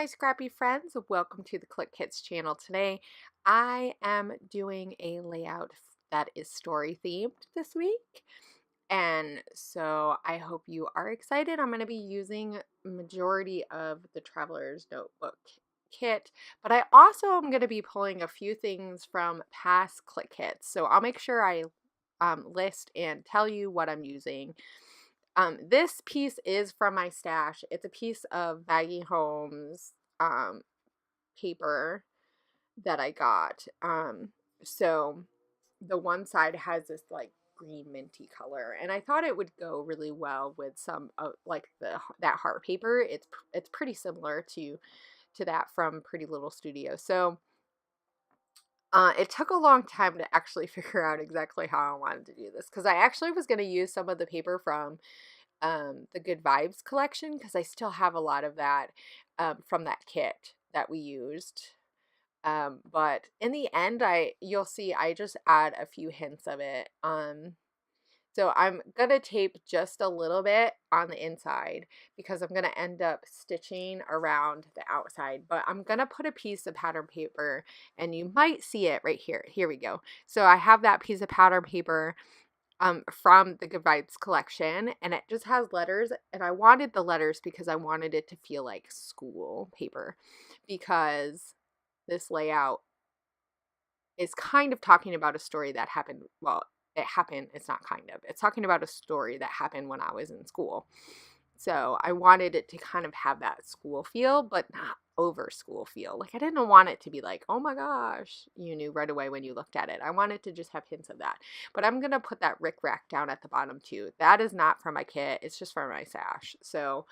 my scrappy friends, welcome to the Clique Kits channel. Today I am doing a layout that is story themed this week, and so I hope you are excited. I'm going to be using majority of the Traveler's Notebook kit, but I also am going to be pulling a few things from past Clique Kits, so I'll make sure I list and tell you what I'm using. This piece is from my stash. It's a piece of Maggie Holmes paper that I got. So the one side has this like green minty color, and I thought it would go really well with some like that heart paper. It's pretty similar to that from Pretty Little Studio. So it took a long time to actually figure out exactly how I wanted to do this, because I actually was going to use some of the paper from the Good Vibes collection, because I still have a lot of that from that kit that we used. But in the end, you'll see I just add a few hints of it. So I'm gonna tape just a little bit on the inside because I'm gonna end up stitching around the outside, but I'm gonna put a piece of pattern paper, and you might see it right here. Here we go. So I have that piece of pattern paper from the Good Vibes collection, and it just has letters, and I wanted the letters because I wanted it to feel like school paper, because this layout is kind of talking about a story that happened. Well, it happened. It's not kind of. It's talking about a story that happened when I was in school. So I wanted it to kind of have that school feel, but not over school feel. Like, I didn't want it to be like, oh my gosh, you knew right away when you looked at it. I wanted to just have hints of that. But I'm going to put that rickrack down at the bottom too. That is not from my kit. It's just from my stash. So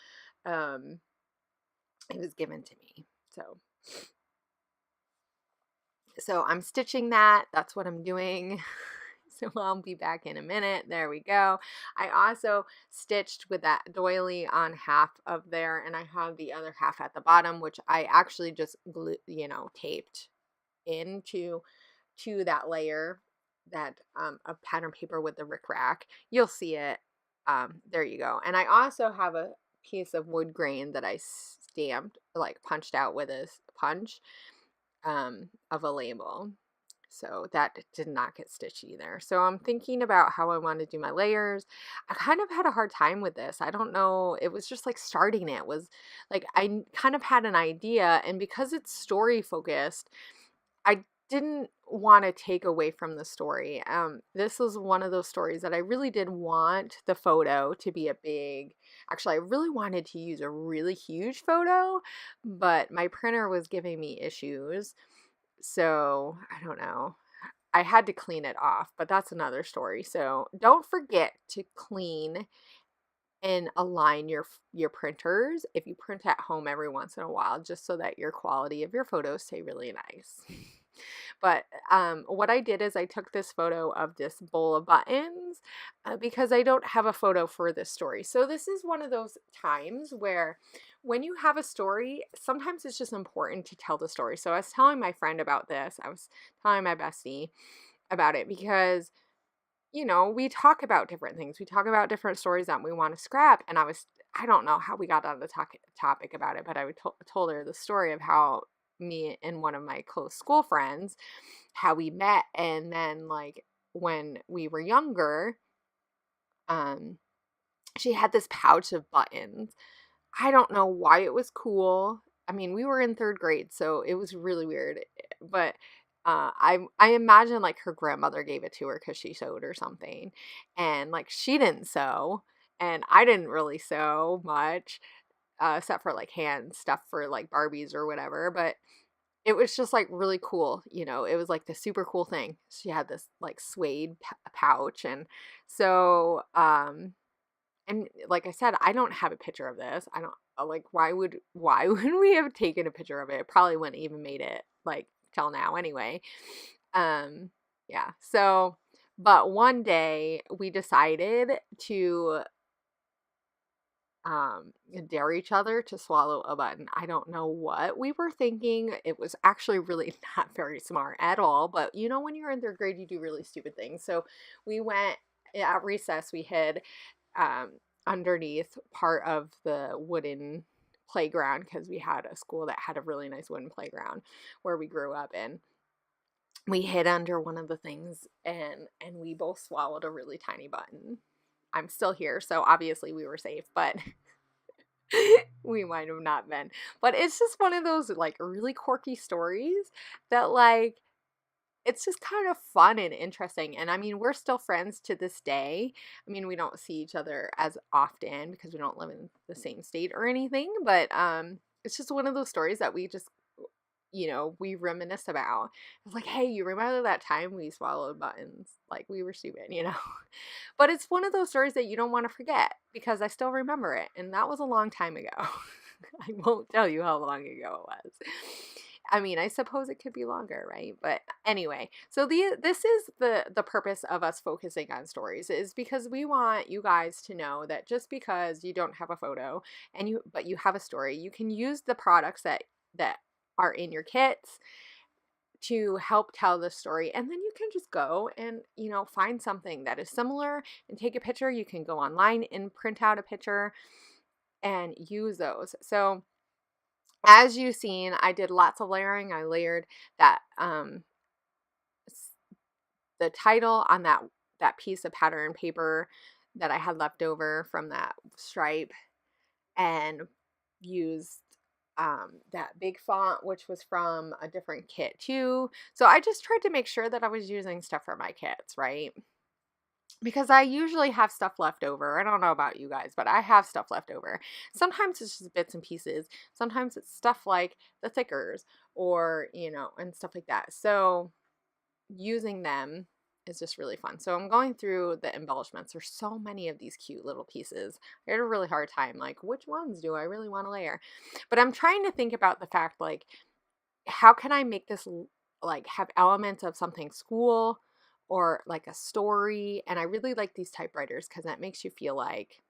it was given to me. So I'm stitching that. That's what I'm doing. So I'll be back in a minute. There we go. I also stitched with that doily on half of there, and I have the other half at the bottom, which I actually just taped into that layer that of pattern paper with the rickrack. You'll see it. There you go. And I also have a piece of wood grain that I stamped, like punched out with a punch of a label. So that did not get stitched either. So I'm thinking about how I want to do my layers. I kind of had a hard time with this. I don't know. It was just like starting it was like I kind of had an idea, and because it's story focused, I didn't want to take away from the story. This was one of those stories that I really did want the photo to be a big. Actually, I really wanted to use a really huge photo, but my printer was giving me issues. So I don't know. I had to clean it off, but that's another story. So don't forget to clean and align your printers if you print at home every once in a while, just so that your quality of your photos stay really nice. But what I did is I took this photo of this bowl of buttons because I don't have a photo for this story. So this is one of those times where when you have a story, sometimes it's just important to tell the story. So I was telling my friend about this. I was telling my bestie about it because, we talk about different things. We talk about different stories that we want to scrap. And I don't know how we got on the topic about it, but I told her the story of how me and one of my close school friends, how we met. And then like when we were younger, she had this pouch of buttons. I don't know why it was cool. I mean, we were in third grade, so it was really weird. But I imagine like her grandmother gave it to her because she sewed or something, and like she didn't sew, and I didn't really sew much, except for like hand stuff for like Barbies or whatever. But it was just like really cool, It was like the super cool thing. She had this like suede pouch, and so and like I said, I don't have a picture of this. I don't like why would we have taken a picture of it? It probably wouldn't even made it like till now anyway. Um yeah. So but one day we decided to dare each other to swallow a button. I don't know what we were thinking. It was actually really not very smart at all, but when you're in third grade you do really stupid things. So we went at recess, we hid underneath part of the wooden playground because we had a school that had a really nice wooden playground where we grew up in. We hid under one of the things and we both swallowed a really tiny button. I'm still here, so obviously we were safe, but we might have not been. But it's just one of those like really quirky stories that like it's just kind of fun and interesting. And I mean, we're still friends to this day. I mean, we don't see each other as often because we don't live in the same state or anything, but it's just one of those stories that we just we reminisce about. It's like, hey, you remember that time we swallowed buttons? Like we were stupid. But it's one of those stories that you don't want to forget because I still remember it. And that was a long time ago. I won't tell you how long ago it was. I mean, I suppose it could be longer, right? But anyway, so this is the purpose of us focusing on stories is because we want you guys to know that just because you don't have a photo but you have a story, you can use the products that are in your kits to help tell the story. And then you can just go and, find something that is similar and take a picture. You can go online and print out a picture and use those. So as you've seen, I did lots of layering. I layered that the title on that piece of pattern paper that I had left over from that stripe, and used that big font, which was from a different kit too. So I just tried to make sure that I was using stuff for my kits, right? Because I usually have stuff left over. I don't know about you guys, but I have stuff left over. Sometimes it's just bits and pieces. Sometimes it's stuff like the thickers or, and stuff like that. So using them is just really fun. So I'm going through the embellishments. There's so many of these cute little pieces. I had a really hard time, like, which ones do I really want to layer? But I'm trying to think about the fact, like, how can I make this like have elements of something school or like a story? And I really like these typewriters because that makes you feel like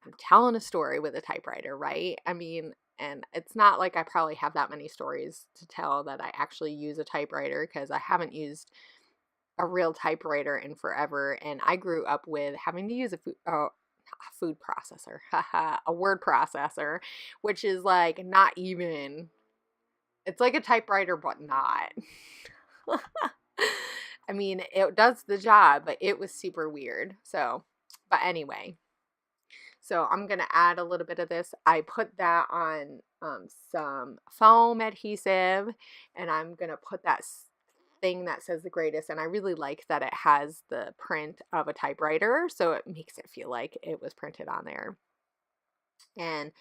I'm telling a story with a typewriter, right? I mean, and it's not like I probably have that many stories to tell that I actually use a typewriter because I haven't used a real typewriter in forever. And I grew up with having to use a food processor, a word processor, which is like not even, it's like a typewriter, but not. I mean, it does the job, but it was super weird. So, but anyway, so I'm going to add a little bit of this. I put that on some foam adhesive, and I'm going to put that thing that says the greatest. And I really like that it has the print of a typewriter, so it makes it feel like it was printed on there. And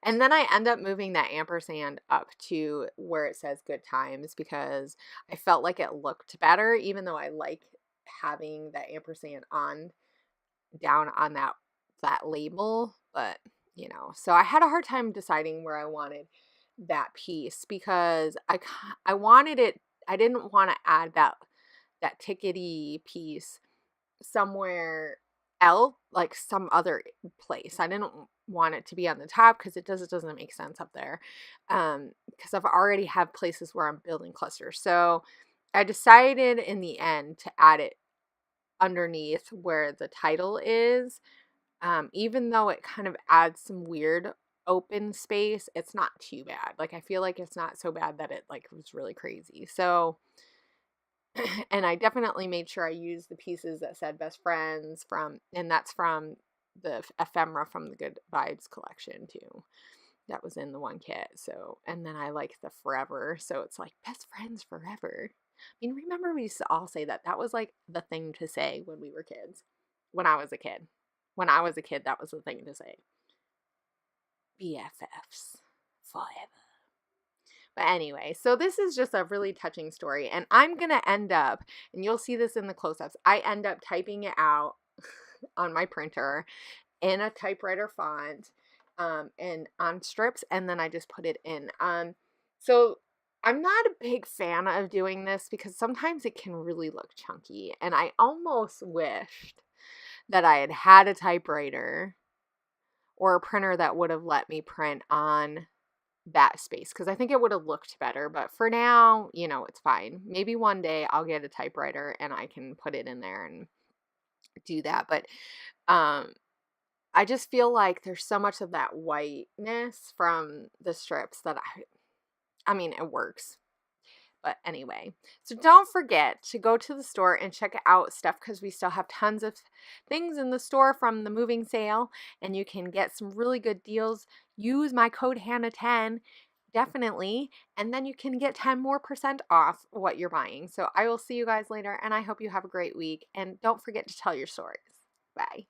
then I end up moving that ampersand up to where it says good times because I felt like it looked better, even though I like having that ampersand down on that label. But so I had a hard time deciding where I wanted that piece because I wanted it. I didn't want to add that tickety piece somewhere else, like some other place. I didn't want it to be on the top because it doesn't make sense up there. Because I've already have places where I'm building clusters. So I decided in the end to add it underneath where the title is. Even though it kind of adds some weird open space, it's not too bad. Like I feel like it's not so bad that it like was really crazy. So and I definitely made sure I used the pieces that said best friends and that's from the ephemera from the Good Vibes collection too. That was in the one kit. So, and then I like the forever. So it's like best friends forever. I mean, remember we used to all say that was like the thing to say when we were kids. When I was a kid. When I was a kid, that was the thing to say. BFFs forever. But anyway, so this is just a really touching story. And I'm going to end up, and you'll see this in the close-ups, I end up typing it out on my printer in a typewriter font and on strips, and then I just put it in. So I'm not a big fan of doing this because sometimes it can really look chunky. And I almost wished that I had had a typewriter or a printer that would have let me print on that space because I think it would have looked better. But for now, it's fine. Maybe one day I'll get a typewriter and I can put it in there and do that. But I just feel like there's so much of that whiteness from the strips that I mean, it works. But anyway, so don't forget to go to the store and check out stuff because we still have tons of things in the store from the moving sale, and you can get some really good deals. Use my code Hannah10 definitely, and then you can get 10 more percent off what you're buying. So I will see you guys later, and I hope you have a great week, and don't forget to tell your stories. Bye.